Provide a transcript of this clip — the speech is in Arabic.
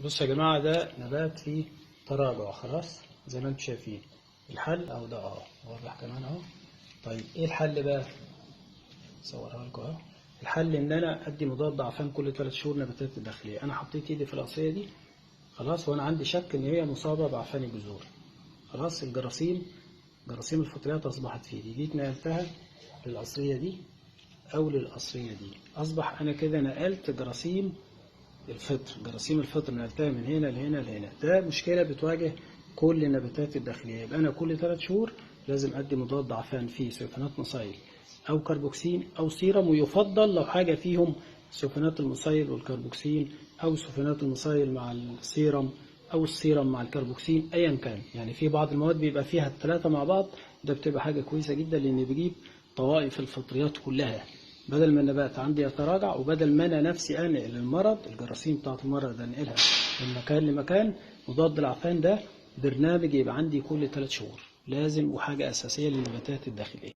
بصوا يا جماعة، ده نبات فيه تراجع خلاص زي ما انتم شايفين. الحل اهو، ده واضح كمان اهو. طيب ايه الحل بقى؟ صورها لكم اهو. الحل ان انا ادي مضاد عفان كل 3 شهور نباتات الداخلية. انا حطيت ايدي في القصية دي خلاص، وانا عندي شك ان هي مصابة بعفان الجذور. خلاص جراثيم الفطريات اصبحت في ايدي، جيت نقلتها للقصرية دي او للقصرية دي، اصبح انا كده نقلت جراثيم الفطر نقلتها من هنا لهنا لهنا. ده مشكلة بتواجه كل النباتات الداخلية. يبقى أنا كل 3 شهور لازم أدي مضاد عفان فيه سيوفينات مصايل أو كربوكسين أو سيرم، ويفضل لو حاجة فيهم سيوفينات المصايل والكربوكسين، أو سيوفينات المصايل مع السيرم، أو السيرم مع الكربوكسين، أيا كان. يعني في بعض المواد بيبقى فيها ال3 مع بعض، ده بتبقى حاجة كويسة جدا لأن بيجيب طوائف الفطريات كلها، بدل ما النبات عندي يتراجع، وبدل ما انا نفسي انقل المرض، الجراثيم بتاعت المرض انقلها من مكان لمكان. مضاد العفان ده برنامج يبقى عندي كل 3 شهور لازم، وحاجة أساسية للنباتات الداخلية.